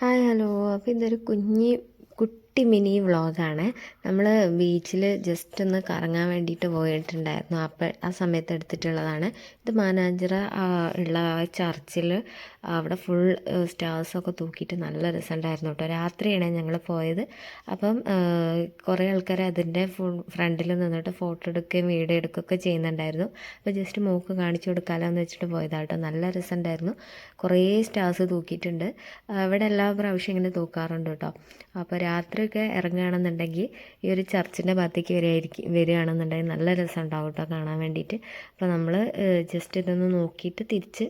Hi hello. അപ്പോൾ ഇതൊരു കുട്ടി മിനി വ്ളോഗാണ്. നമ്മൾ ബീച്ചിൽ ജസ്റ്റ് ഒന്ന് കറങ്ങാൻ വേണ്ടിയിട്ട് പോയിട്ടുണ്ടായിരുന്നു. അപ്പോൾ ആ സമയത്ത് എടുത്തിട്ടുള്ളതാണ്. ഇത് മാനാഞ്ചിറ ഉള്ള ചർച്ചിൽ അവിടെ ഫുൾ സ്റ്റാർസൊക്കെ തൂക്കിയിട്ട് നല്ല രസമുണ്ടായിരുന്നു കേട്ടോ. രാത്രിയാണ് ഞങ്ങൾ പോയത്. അപ്പം കുറേ ആൾക്കാർ അതിൻ്റെ ഫ്രണ്ടിൽ നിന്നിട്ട് ഫോട്ടോ എടുക്കുകയും വീഡിയോ എടുക്കുകയൊക്കെ ചെയ്യുന്നുണ്ടായിരുന്നു. അപ്പോൾ ജസ്റ്റ് മൂക്ക് കാണിച്ചു കൊടുക്കാമല്ലോ എന്ന് വെച്ചിട്ട് പോയതാട്ടോ. നല്ല രസമുണ്ടായിരുന്നു. കുറേ സ്റ്റാർസ് തൂക്കിയിട്ടുണ്ട്. ഇവിടെ എല്ലാ പ്രാവശ്യം ഇങ്ങനെ തൂക്കാറുണ്ട് കേട്ടോ. അപ്പോൾ രാത്രിയൊക്കെ ഇറങ്ങുകയാണെന്നുണ്ടെങ്കിൽ ഈ ഒരു ചർച്ചിൻ്റെ ഭാഗത്തേക്ക് വരികയാണെന്നുണ്ടെങ്കിൽ നല്ല രസം ഉണ്ടാവും കേട്ടോ കാണാൻ വേണ്ടിയിട്ട്. അപ്പോൾ നമ്മൾ ജസ്റ്റ് ഇതൊന്ന് നോക്കിയിട്ട് തിരിച്ച്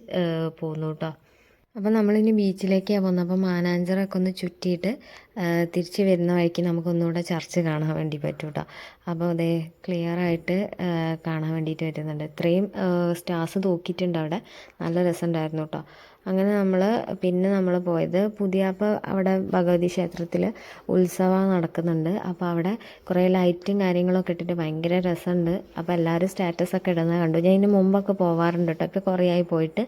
പോന്നു കേട്ടോ. അപ്പോൾ നമ്മളിനി ബീച്ചിലേക്കാണ് പോകുന്നത്. അപ്പോൾ മാനാഞ്ചിറൊക്കെ ഒന്ന് ചുറ്റിയിട്ട് തിരിച്ച് വരുന്ന വഴിക്ക് നമുക്കൊന്നുകൂടെ ചർച്ച് കാണാൻ വേണ്ടി പറ്റും കേട്ടോ. അപ്പോൾ അതേ ക്ലിയറായിട്ട് കാണാൻ വേണ്ടിയിട്ട് വരുന്നുണ്ട്. ഇത്രയും സ്റ്റാർസ് തൂക്കിയിട്ടുണ്ട് അവിടെ. നല്ല രസമുണ്ടായിരുന്നു കേട്ടോ. അങ്ങനെ പിന്നെ നമ്മൾ പോയത് പുതിയാപ്പ അവിടെ ഭഗവതി ക്ഷേത്രത്തിൽ ഉത്സവം നടക്കുന്നുണ്ട്. അപ്പോൾ അവിടെ കുറേ ലൈറ്റും കാര്യങ്ങളൊക്കെ ഇട്ടിട്ട് ഭയങ്കര രസമുണ്ട്. അപ്പോൾ എല്ലാവരും സ്റ്റാറ്റസൊക്കെ ഇടുന്നത് കണ്ടു. ഞാൻ ഇതിന് മുമ്പൊക്കെ പോവാറുണ്ട് കേട്ടോ. ഇപ്പോൾ കുറേ ആയി പോയിട്ട്.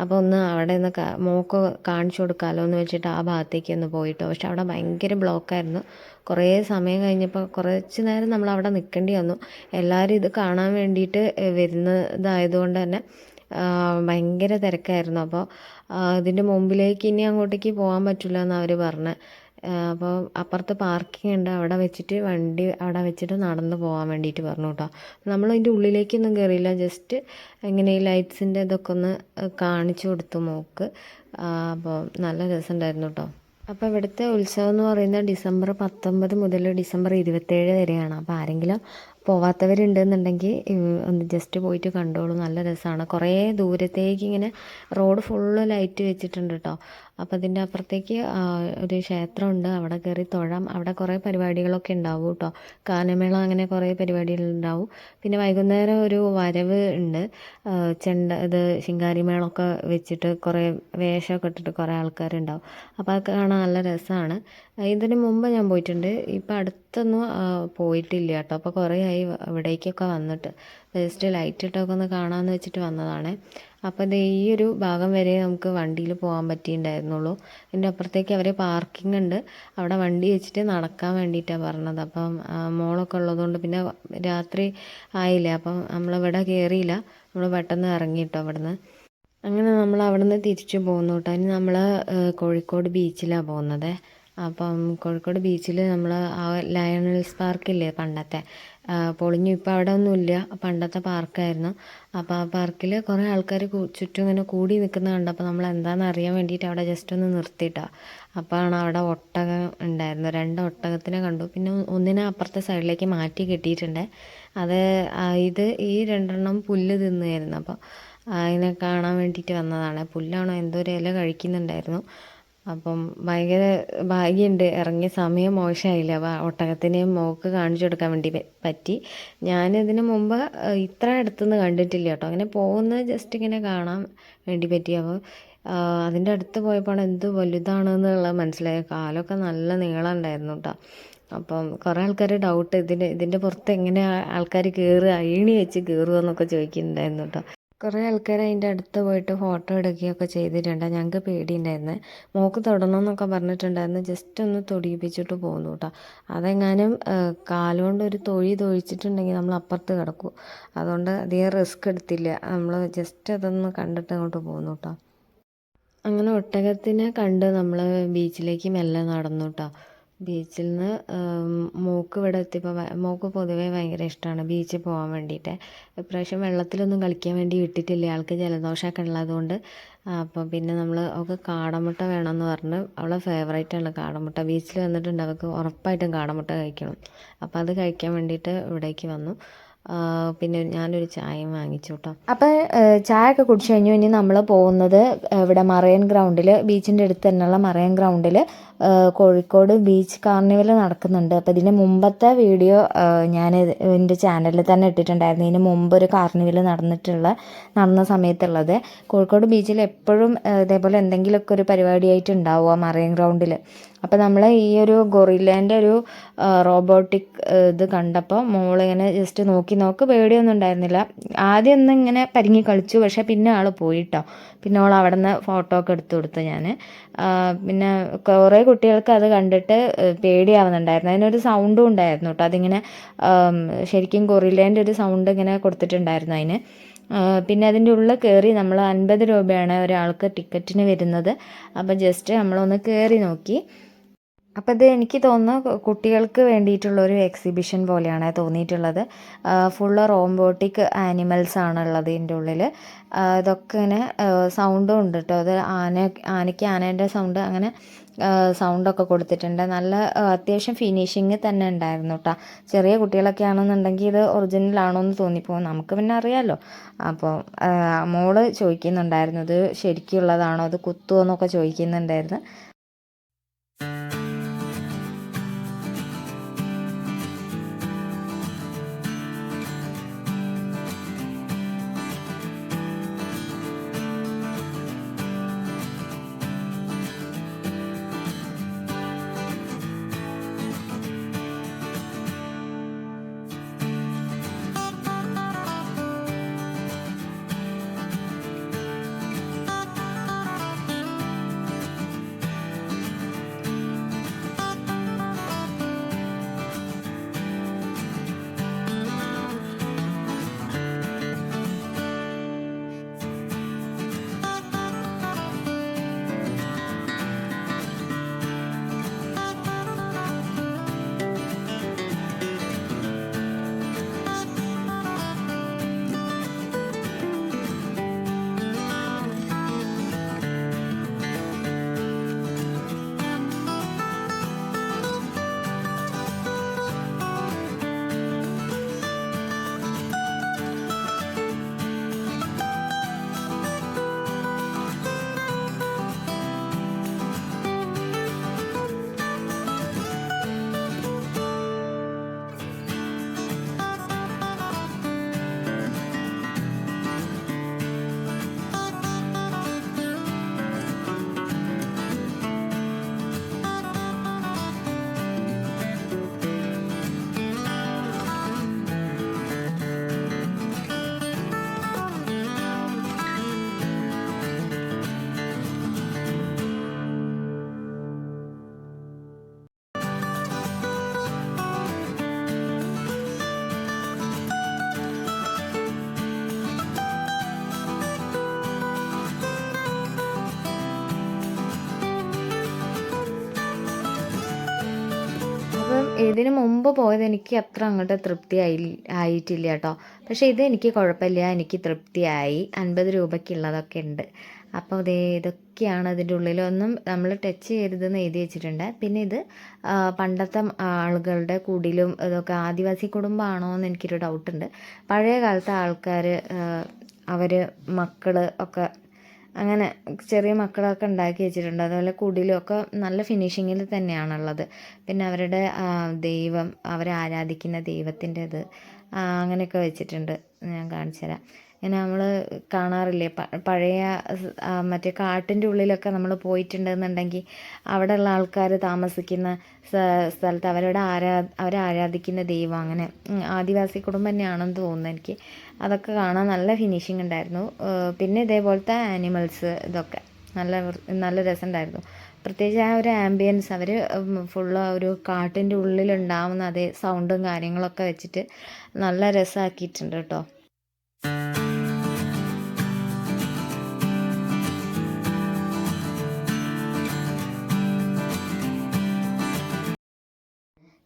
അപ്പോൾ ഒന്ന് അവിടെ ഒന്ന് മോക്ക് കാണിച്ചു കൊടുക്കാമല്ലോ എന്ന് വെച്ചിട്ട് ആ ഭാഗത്തേക്ക് ഒന്ന് പോയിട്ടോ. പക്ഷെ അവിടെ ഭയങ്കര ബ്ലോക്കായിരുന്നു. കുറേ സമയം കഴിഞ്ഞപ്പോൾ കുറച്ച് നേരം നമ്മൾ അവിടെ നിൽക്കേണ്ടി വന്നു. എല്ലാവരും ഇത് കാണാൻ വേണ്ടിയിട്ട് വരുന്നതായതുകൊണ്ട് തന്നെ ഭയങ്കര തിരക്കായിരുന്നു. അപ്പോൾ ഇതിൻ്റെ മുമ്പിലേക്ക് ഇനി അങ്ങോട്ടേക്ക് പോകാൻ പറ്റില്ല എന്ന് അവർ പറഞ്ഞത്. അപ്പോൾ അപ്പുറത്ത് പാർക്കിംഗ് ഉണ്ട്, അവിടെ വെച്ചിട്ട് വണ്ടി അവിടെ വെച്ചിട്ട് നടന്ന് പോകാൻ വേണ്ടിയിട്ട് പറഞ്ഞു കേട്ടോ. നമ്മൾ അതിൻ്റെ ഉള്ളിലേക്കൊന്നും കയറിയില്ല. ജസ്റ്റ് ഇങ്ങനെ ഈ ലൈറ്റ്സിൻ്റെ ഇതൊക്കെ ഒന്ന് കാണിച്ചു കൊടുത്തു മോക്ക്. അപ്പോൾ നല്ല രസമുണ്ടായിരുന്നു കേട്ടോ. അപ്പോൾ ഇവിടുത്തെ ഉത്സവം എന്ന് പറയുന്നത് ഡിസംബർ 19 മുതൽ ഡിസംബർ 27 വരെയാണ്. അപ്പോൾ ആരെങ്കിലും പോവാത്തവരുണ്ടെന്നുണ്ടെങ്കിൽ ഒന്ന് ജസ്റ്റ് പോയിട്ട് കണ്ടോളൂ. നല്ല രസമാണ്. കുറേ ദൂരത്തേക്ക് ഇങ്ങനെ റോഡ് ഫുള്ള് ലൈറ്റ് വെച്ചിട്ടുണ്ട് കേട്ടോ. അപ്പോൾ അതിൻ്റെ അപ്പുറത്തേക്ക് ഒരു ക്ഷേത്രമുണ്ട്, അവിടെ കയറി തൊഴാം. അവിടെ കുറേ പരിപാടികളൊക്കെ ഉണ്ടാവും കേട്ടോ. ഗാനമേള അങ്ങനെ കുറേ പരിപാടികളുണ്ടാവും. പിന്നെ വൈകുന്നേരം ഒരു വരവ് ഉണ്ട്. ഇത് ശിങ്കാരിമേളമൊക്കെ വെച്ചിട്ട് കുറേ വേഷമൊക്കെ ഇട്ടിട്ട് കുറേ ആൾക്കാരുണ്ടാവും. അപ്പോൾ അത് കാണാൻ നല്ല രസമാണ്. ഇതിന് മുമ്പ് ഞാൻ പോയിട്ടുണ്ട്. ഇപ്പം അടുത്തൊന്നും പോയിട്ടില്ല കേട്ടോ. അപ്പോൾ കുറേ ആയി ഇവിടേക്കൊക്കെ വന്നിട്ട് ജസ്റ്റ് ലൈറ്റ് ഇട്ടൊക്കെ ഒന്ന് കാണാമെന്ന് വെച്ചിട്ട് വന്നതാണ്. അപ്പോൾ ഇത് ഈ ഒരു ഭാഗം വരെ നമുക്ക് വണ്ടിയിൽ പോകാൻ പറ്റിയിട്ടുണ്ടായിരുന്നുള്ളൂ. ഇതിൻ്റെ അപ്പുറത്തേക്ക് അവർ പാർക്കിംഗ് ഉണ്ട്, അവിടെ വണ്ടി വെച്ചിട്ട് നടക്കാൻ വേണ്ടിയിട്ടാണ് പറഞ്ഞത്. അപ്പം മോളൊക്കെ ഉള്ളതുകൊണ്ട് പിന്നെ രാത്രി ആയില്ലേ, അപ്പം നമ്മളിവിടെ കയറിയില്ല. നമ്മൾ പെട്ടെന്ന് ഇറങ്ങിയിട്ടോ അവിടുന്ന്. അങ്ങനെ നമ്മൾ അവിടുന്ന് തിരിച്ചു പോകുന്നു കേട്ടോ. ഇനി നമ്മൾ കോഴിക്കോട് ബീച്ചിലാണ് പോകുന്നത്. അപ്പം കോഴിക്കോട് ബീച്ചിൽ നമ്മൾ ആ ലയണൽസ് പാർക്കില്ലേ പണ്ടത്തെ, പൊളിഞ്ഞു. ഇപ്പോൾ അവിടെ ഒന്നുമില്ല, പണ്ടത്തെ പാർക്കായിരുന്നു. അപ്പോൾ ആ പാർക്കിൽ കുറേ ആൾക്കാർ ചുറ്റും ഇങ്ങനെ കൂടി നിൽക്കുന്നത് കണ്ടപ്പോൾ നമ്മൾ എന്താണെന്ന് അറിയാൻ വേണ്ടിയിട്ട് അവിടെ ജസ്റ്റ് ഒന്ന് നിർത്തിയിട്ടാണ്. അപ്പോഴാണ് അവിടെ ഒട്ടകം ഉണ്ടായിരുന്നു. 2 ഒട്ടകത്തിനെ കണ്ടു. പിന്നെ ഒന്നിനെ അപ്പുറത്തെ സൈഡിലേക്ക് മാറ്റി കെട്ടിയിട്ടുണ്ട്. ഈ 2 പുല്ല് തിന്നുമായിരുന്നു. അപ്പോൾ അതിനെ കാണാൻ വേണ്ടിയിട്ട് വന്നതാണ്. പുല്ലാണോ എന്തോ ഒരു ഇല കഴിക്കുന്നുണ്ടായിരുന്നു. അപ്പം ഭയങ്കര ഭാഗ്യമുണ്ട്, ഇറങ്ങിയ സമയം മോശമായില്ല. അപ്പോൾ ഒട്ടകത്തിനെയും മോക്ക് കാണിച്ചു കൊടുക്കാൻ വേണ്ടി പറ്റി. ഞാനിതിന് മുമ്പ് ഇത്ര അടുത്തുനിന്ന് കണ്ടിട്ടില്ല കേട്ടോ. അങ്ങനെ പോകുന്നത് ജസ്റ്റ് ഇങ്ങനെ കാണാൻ വേണ്ടി പറ്റി. അപ്പോൾ അതിൻ്റെ അടുത്ത് പോയപ്പോൾ എന്ത് വലുതാണെന്നുള്ളത് മനസ്സിലായ. കാലൊക്കെ നല്ല നീളം ഉണ്ടായിരുന്നു കേട്ടോ. അപ്പം കുറേ ആൾക്കാർ ഡൗട്ട് ഇതിൻ്റെ പുറത്ത് എങ്ങനെ ആൾക്കാർ കയറുക, ഏണി വെച്ച് കയറുക എന്നൊക്കെ ചോദിക്കുന്നുണ്ടായിരുന്നു കേട്ടോ. കുറേ ആൾക്കാർ അതിൻ്റെ അടുത്ത് പോയിട്ട് ഫോട്ടോ എടുക്കുകയൊക്കെ ചെയ്തിട്ടുണ്ട്. ഞങ്ങൾക്ക് പേടിയുണ്ടായിരുന്നു. മോക്ക് തൊടണമെന്നൊക്കെ പറഞ്ഞിട്ടുണ്ടായിരുന്നു. ജസ്റ്റ് ഒന്ന് തൊടിയിപ്പിച്ചിട്ട് പോകുന്നു കേട്ടോ. അതെങ്ങാനും കാലുകൊണ്ട് ഒരു തൊഴിച്ചിട്ടുണ്ടെങ്കിൽ നമ്മൾ അപ്പുറത്ത് കിടക്കും. അതുകൊണ്ട് അധികം റിസ്ക് എടുത്തില്ല. നമ്മൾ ജസ്റ്റ് അതൊന്ന് കണ്ടിട്ട് അങ്ങോട്ട് പോകുന്നു കേട്ടോ. അങ്ങനെ ഒട്ടകത്തിനെ കണ്ട് നമ്മൾ ബീച്ചിലേക്ക് മെല്ലെ നടന്നു കേട്ടോ. ബീച്ചിൽ നിന്ന് മോക്ക് ഇവിടെ എത്തിയപ്പോൾ മോക്ക് പൊതുവേ ഭയങ്കര ഇഷ്ടമാണ് ബീച്ചിൽ പോകാൻ വേണ്ടിയിട്ട്. ഇപ്രാവശ്യം വെള്ളത്തിലൊന്നും കളിക്കാൻ വേണ്ടി വിട്ടിട്ടില്ല, ആൾക്ക് ജലദോഷമൊക്കെ ഉള്ളതുകൊണ്ട്. അപ്പോൾ പിന്നെ നമ്മൾ അവൾക്ക് കാടമുട്ട വേണമെന്ന് പറഞ്ഞ്, അവളെ ഫേവറേറ്റാണ് കാടമുട്ട. ബീച്ചിൽ വന്നിട്ടുണ്ട്, അവൾക്ക് ഉറപ്പായിട്ടും കാടമുട്ട കഴിക്കണം. അപ്പോൾ അത് കഴിക്കാൻ വേണ്ടിയിട്ട് ഇവിടേക്ക് വന്നു. പിന്നെ ഞാനൊരു ചായയും വാങ്ങിച്ചു കേട്ടോ. അപ്പോൾ ചായ ഒക്കെ കുടിച്ചു കഴിഞ്ഞു. ഇനി നമ്മൾ പോകുന്നത് ഇവിടെ മറൈൻ ഗ്രൗണ്ടിൽ, ബീച്ചിൻ്റെ അടുത്ത് തന്നെയുള്ള മറൈൻ ഗ്രൗണ്ടിൽ കോഴിക്കോട് ബീച്ച് കാർണിവൽ നടക്കുന്നുണ്ട്. അപ്പോൾ ഇതിന് മുമ്പത്തെ വീഡിയോ ഞാൻ എൻ്റെ ചാനലിൽ തന്നെ ഇട്ടിട്ടുണ്ടായിരുന്നു. ഇതിന് മുമ്പ് ഒരു കാർണിവൽ നടന്ന സമയത്തുള്ളത്. കോഴിക്കോട് ബീച്ചിൽ എപ്പോഴും ഇതേപോലെ എന്തെങ്കിലുമൊക്കെ ഒരു പരിപാടിയായിട്ട് ഉണ്ടാവുക മറൈൻ ഗ്രൗണ്ടിൽ. അപ്പോൾ നമ്മൾ ഈ ഒരു ഗൊറില്ലേൻ്റെ ഒരു റോബോട്ടിക് ഇത് കണ്ടപ്പോൾ മോളിങ്ങനെ ജസ്റ്റ് നോക്ക് പേടിയൊന്നും ഉണ്ടായിരുന്നില്ല. ആദ്യം ഒന്ന് ഇങ്ങനെ പരിങ്ങി കളിച്ചു, പക്ഷേ പിന്നെ ആൾ പോയിട്ടോ. പിന്നെ അവൾ അവിടെ നിന്ന് ഫോട്ടോ ഒക്കെ എടുത്തു കൊടുത്തു ഞാൻ. പിന്നെ കുറേ കുട്ടികൾക്ക് അത് കണ്ടിട്ട് പേടിയാവുന്നുണ്ടായിരുന്നു. അതിനൊരു സൗണ്ടും ഉണ്ടായിരുന്നു കേട്ടോ. അതിങ്ങനെ ശരിക്കും ഗൊറില്ലേൻ്റെ ഒരു സൗണ്ട് ഇങ്ങനെ കൊടുത്തിട്ടുണ്ടായിരുന്നു അതിന്. പിന്നെ അതിൻ്റെ ഉള്ളിൽ കയറി നമ്മൾ 50 രൂപയാണ് ഒരാൾക്ക് ടിക്കറ്റിന് വരുന്നത്. അപ്പോൾ ജസ്റ്റ് നമ്മളൊന്ന് കയറി നോക്കി. അപ്പോൾ ഇത് എനിക്ക് തോന്നുന്നു കുട്ടികൾക്ക് വേണ്ടിയിട്ടുള്ളൊരു എക്സിബിഷൻ പോലെയാണ് തോന്നിയിട്ടുള്ളത്. ഫുള്ള് റോബോട്ടിക് ആനിമൽസ് ആണുള്ളത് ഇതിൻ്റെ ഉള്ളിൽ. ഇതൊക്കെ ഇങ്ങനെ സൗണ്ടും ഉണ്ട് കേട്ടോ. അത് ആനയ്ക്ക് ആനേൻ്റെ സൗണ്ട്, അങ്ങനെ സൗണ്ടൊക്കെ കൊടുത്തിട്ടുണ്ട്. നല്ല അത്യാവശ്യം ഫിനിഷിങ് തന്നെ ഉണ്ടായിരുന്നു കേട്ടോ. ചെറിയ കുട്ടികളൊക്കെ ആണെന്നുണ്ടെങ്കിൽ ഇത് ഒറിജിനൽ ആണോ എന്ന് തോന്നിപ്പോകും. നമുക്ക് പിന്നെ അറിയാമല്ലോ. അപ്പോൾ മോള് ചോദിക്കുന്നുണ്ടായിരുന്നു ഇത് ശരിക്കുള്ളതാണോ, ഇത് കുത്തുമോ എന്നൊക്കെ ചോദിക്കുന്നുണ്ടായിരുന്നു. ഇതിന് മുമ്പ് പോയത് എനിക്ക് അത്ര അങ്ങോട്ട് ആയിട്ടില്ല കേട്ടോ. പക്ഷേ ഇത് എനിക്ക് കുഴപ്പമില്ല, എനിക്ക് തൃപ്തിയായി. 50 രൂപയ്ക്കുള്ളതൊക്കെ ഉണ്ട്. അപ്പോൾ ഇതൊക്കെയാണ് ഇതിൻ്റെ ഉള്ളിലൊന്നും നമ്മൾ ടച്ച് ചെയ്തതെന്ന് എഴുതി വെച്ചിട്ടുണ്ട്. പിന്നെ ഇത് പണ്ടത്തെ ആളുകളുടെ കുടിലും ഇതൊക്കെ ആദിവാസി കുടുംബമാണോ എന്ന് എനിക്കൊരു ഡൗട്ടുണ്ട്. പഴയ കാലത്തെ ആൾക്കാർ അവർ മക്കൾ ഒക്കെ അങ്ങനെ ചെറിയ മക്കളൊക്കെ ഉണ്ടാക്കി വെച്ചിട്ടുണ്ട്. അതുപോലെ കുടിലൊക്കെ നല്ല ഫിനിഷിങ്ങിൽ തന്നെയാണുള്ളത്. പിന്നെ അവരുടെ ദൈവം, അവരെ ആരാധിക്കുന്ന ദൈവത്തിൻ്റെ ഇത് അങ്ങനെയൊക്കെ വെച്ചിട്ടുണ്ട്. ഞാൻ കാണിച്ചു തരാം. ഇങ്ങനെ നമ്മൾ കാണാറില്ലേ പഴയ മറ്റേ കാട്ടിൻ്റെ ഉള്ളിലൊക്കെ നമ്മൾ പോയിട്ടുണ്ടെന്നുണ്ടെങ്കിൽ അവിടെയുള്ള ആൾക്കാർ താമസിക്കുന്ന സ്ഥലത്ത് അവരെ ആരാധിക്കുന്ന ദൈവം, അങ്ങനെ ആദിവാസി കുടുംബം തന്നെയാണെന്ന് തോന്നുന്നു എനിക്ക്. അതൊക്കെ കാണാൻ നല്ല ഫിനിഷിങ് ഉണ്ടായിരുന്നു. പിന്നെ ഇതേപോലത്തെ ആനിമൽസ് ഇതൊക്കെ നല്ല രസമുണ്ടായിരുന്നു. പ്രത്യേകിച്ച് ആ ഒരു ആംബിയൻസ്, അവർ ഫുള്ള് ഒരു കാട്ടിൻ്റെ ഉള്ളിലുണ്ടാവുന്ന അതേ സൗണ്ടും കാര്യങ്ങളൊക്കെ വെച്ചിട്ട് നല്ല രസമാക്കിയിട്ടുണ്ട് കേട്ടോ.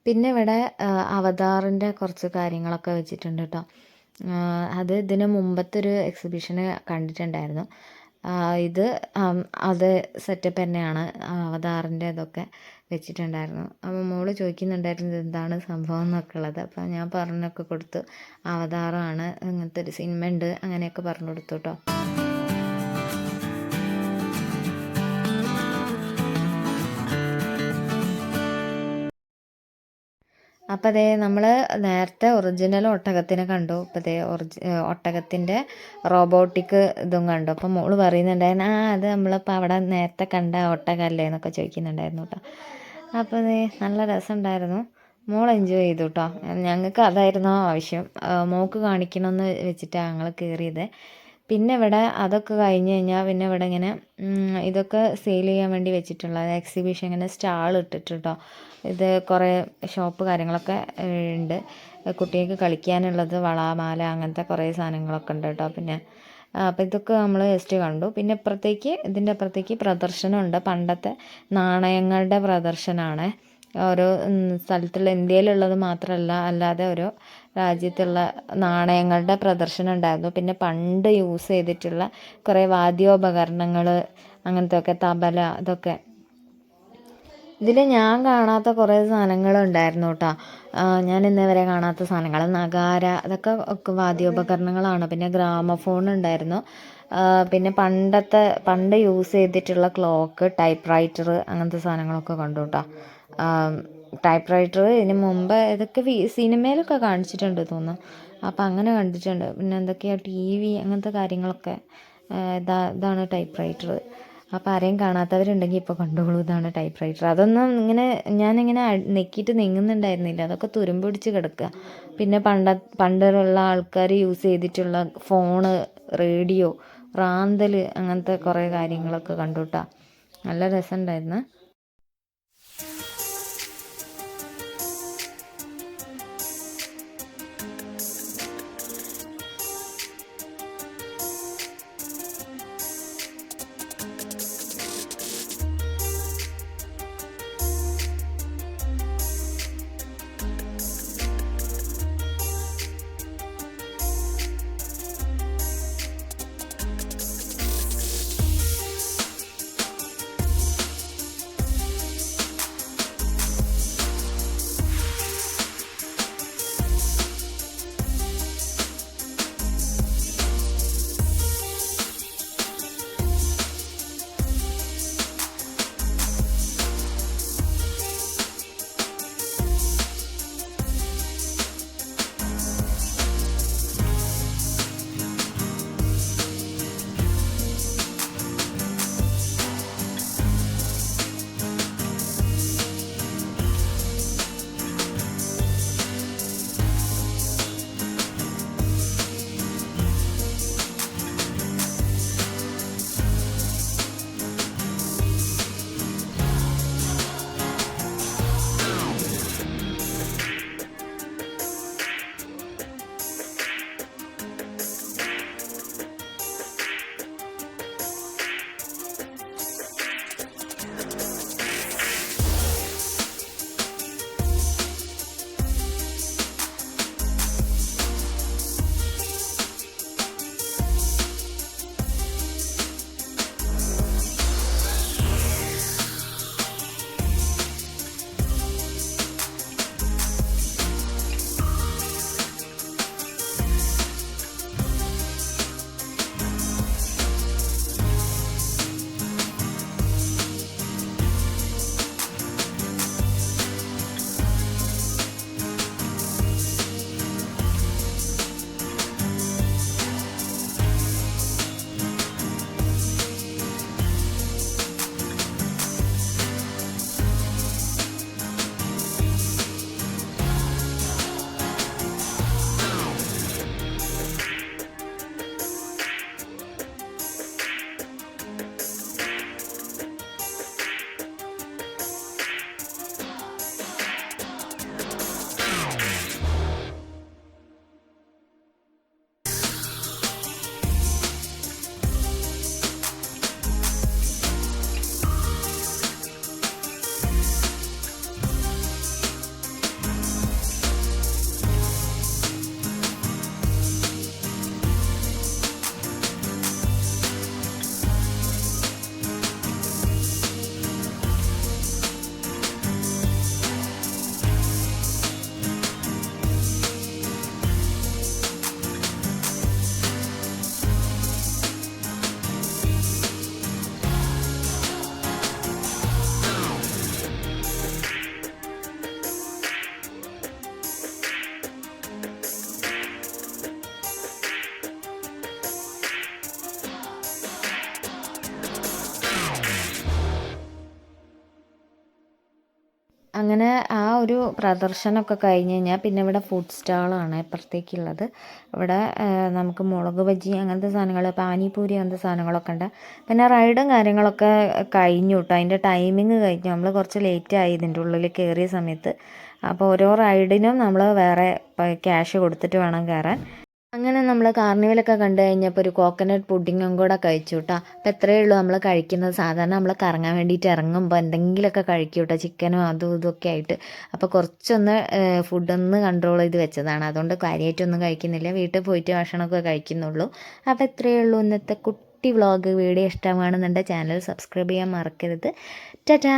പിന്നെ ഇവിടെ അവതാറിൻ്റെ കുറച്ച് കാര്യങ്ങളൊക്കെ വെച്ചിട്ടുണ്ട് കേട്ടോ. അത് ഇതിന് മുമ്പത്തെ ഒരു എക്സിബിഷന് കണ്ടിട്ടുണ്ടായിരുന്നു. ഇത് അത് സെറ്റപ്പ് തന്നെയാണ്. അവതാറിൻ്റെ ഇതൊക്കെ വെച്ചിട്ടുണ്ടായിരുന്നു. അപ്പോൾ മോള് ചോദിക്കുന്നുണ്ടായിരുന്നു എന്താണ് സംഭവം എന്നൊക്കെ ഉള്ളത്. അപ്പോൾ ഞാൻ പറഞ്ഞൊക്കെ കൊടുത്തു. അവതാറാണ്, അങ്ങനത്തെ ഒരു സിനിമ ഉണ്ട്, അങ്ങനെയൊക്കെ പറഞ്ഞു കൊടുത്തു കേട്ടോ. അപ്പോൾ നമ്മൾ നേരത്തെ ഒറിജിനൽ ഒട്ടകത്തിനെ കണ്ടു. ഇപ്പോൾ ഒട്ടകത്തിൻ്റെ റോബോട്ടിക് ഇതും കണ്ടു. അപ്പോൾ മോള് പറയുന്നുണ്ടായിരുന്നു അത് നമ്മളിപ്പോൾ അവിടെ നേരത്തെ കണ്ട ഒട്ടകമല്ലേ എന്നൊക്കെ ചോദിക്കുന്നുണ്ടായിരുന്നു കേട്ടോ. അപ്പോൾ ദേ നല്ല രസമുണ്ടായിരുന്നു. മോൾ എൻജോയ് ചെയ്തു കേട്ടോ. ഞങ്ങൾക്ക് അതായിരുന്നു ആവശ്യം. മോൾക്ക് കാണിക്കണമെന്ന് വെച്ചിട്ടാണ് ഞങ്ങൾ കയറിയത്. പിന്നെ ഇവിടെ അതൊക്കെ കഴിഞ്ഞ് കഴിഞ്ഞാൽ പിന്നെ ഇവിടെ ഇങ്ങനെ ഇതൊക്കെ സെയിൽ ചെയ്യാൻ വേണ്ടി വെച്ചിട്ടുള്ള എക്സിബിഷൻ ഇങ്ങനെ സ്റ്റാൾ ഇട്ടിട്ട് കേട്ടോ. ഇത് കുറേ ഷോപ്പ് കാര്യങ്ങളൊക്കെ ഉണ്ട്. കുട്ടികൾക്ക് കളിക്കാനുള്ളത് വള മാല അങ്ങനത്തെ കുറേ സാധനങ്ങളൊക്കെ ഉണ്ട് കേട്ടോ. പിന്നെ അപ്പോൾ ഇതൊക്കെ നമ്മൾ ജസ്റ്റ് കണ്ടു. പിന്നെ ഇതിൻ്റെ അപ്പുറത്തേക്ക് പ്രദർശനമുണ്ട്. പണ്ടത്തെ നാണയങ്ങളുടെ പ്രദർശനമാണ്. ഓരോ സ്ഥലത്തുള്ള ഇന്ത്യയിലുള്ളത് മാത്രമല്ല, അല്ലാതെ ഓരോ രാജ്യത്തുള്ള നാണയങ്ങളുടെ പ്രദർശനം ഉണ്ടായിരുന്നു. പിന്നെ പണ്ട് യൂസ് ചെയ്തിട്ടുള്ള കുറേ വാദ്യോപകരണങ്ങൾ അങ്ങനത്തെ ഒക്കെ, തബല, ഇതൊക്കെ. ഇതിൽ ഞാൻ കാണാത്ത കുറേ സാധനങ്ങളുണ്ടായിരുന്നു കേട്ടോ. ഞാൻ ഇന്നേ വരെ കാണാത്ത സാധനങ്ങൾ, നഗാര, അതൊക്കെ വാദ്യോപകരണങ്ങളാണ്. പിന്നെ ഗ്രാമഫോൺ ഉണ്ടായിരുന്നു. പിന്നെ പണ്ട് യൂസ് ചെയ്തിട്ടുള്ള ക്ലോക്ക്, ടൈപ്പ് റൈറ്റർ, അങ്ങനത്തെ സാധനങ്ങളൊക്കെ കണ്ടു കേട്ടോ. ടൈപ്പ് റൈറ്റർ ഇതിന് മുമ്പ് ഇതൊക്കെ സിനിമയിലൊക്കെ കാണിച്ചിട്ടുണ്ട് തോന്നുന്നു. അപ്പോൾ അങ്ങനെ കണ്ടിട്ടുണ്ട്. പിന്നെ എന്തൊക്കെയാണ് TV അങ്ങനത്തെ കാര്യങ്ങളൊക്കെ. ഇതാണ് ടൈപ്പ് റൈറ്റർ. അപ്പോൾ ആരെയും കാണാത്തവരുണ്ടെങ്കിൽ ഇപ്പോൾ കണ്ടോളൂ, ഇതാണ് ടൈപ്പ് റൈറ്റർ. അതൊന്നും ഞാനിങ്ങനെ നെക്കിയിട്ട് നീങ്ങുന്നുണ്ടായിരുന്നില്ല, അതൊക്കെ തുരുമ്പ് പിടിച്ച് കിടക്കുക. പിന്നെ പണ്ടുള്ള ആൾക്കാർ യൂസ് ചെയ്തിട്ടുള്ള ഫോണ്, റേഡിയോ, റാന്തൽ, അങ്ങനത്തെ കുറേ കാര്യങ്ങളൊക്കെ കണ്ടു കേട്ടോ. നല്ല രസമുണ്ടായിരുന്നു. അങ്ങനെ ആ ഒരു പ്രദർശനമൊക്കെ കഴിഞ്ഞ് കഴിഞ്ഞാൽ പിന്നെ ഇവിടെ ഫുഡ് സ്റ്റാളാണ് ഇപ്പുറത്തേക്കുള്ളത്. ഇവിടെ നമുക്ക് മുളക് ബജി അങ്ങനത്തെ സാധനങ്ങൾ, പാനിപൂരി അങ്ങനത്തെ സാധനങ്ങളൊക്കെ ഉണ്ട്. പിന്നെ റൈഡും കാര്യങ്ങളൊക്കെ കഴിഞ്ഞു കേട്ടോ. അതിൻ്റെ ടൈമിങ് കഴിഞ്ഞു. നമ്മൾ കുറച്ച് ലേറ്റായി ഇതിൻ്റെ ഉള്ളിൽ കയറിയ സമയത്ത്. അപ്പോൾ ഓരോ റൈഡിനും നമ്മൾ വേറെ ക്യാഷ് കൊടുത്തിട്ട് വേണം കയറാൻ. അങ്ങനെ നമ്മൾ കാർണിവലൊക്കെ കണ്ടു കഴിഞ്ഞപ്പോൾ ഒരു കോക്കനട്ട് പുഡിങ്ങും കൂടെ കഴിച്ചു കേട്ടോ. അപ്പോൾ എത്രയേ ഉള്ളൂ നമ്മൾ കഴിക്കുന്നത്. സാധാരണ നമ്മൾ കറങ്ങാൻ വേണ്ടിയിട്ട് ഇറങ്ങുമ്പോൾ എന്തെങ്കിലുമൊക്കെ കഴിക്കും കേട്ടോ, ചിക്കനോ അതും ഇതൊക്കെ ആയിട്ട്. അപ്പോൾ കുറച്ചൊന്ന് ഫുഡൊന്ന് കൺട്രോൾ ചെയ്ത് വെച്ചതാണ്. അതുകൊണ്ട് കാര്യമായിട്ടൊന്നും കഴിക്കുന്നില്ല, വീട്ടിൽ പോയിട്ട് ഭക്ഷണമൊക്കെ കഴിക്കുന്നുള്ളൂ. അപ്പോൾ എത്രയേ ഉള്ളൂ ഇന്നത്തെ കുട്ടി വ്ളോഗ്. വീഡിയോ ഇഷ്ടമാണെന്നുണ്ടെങ്കിൽ ചാനൽ സബ്സ്ക്രൈബ് ചെയ്യാൻ മറക്കരുത്. ടാറ്റാ.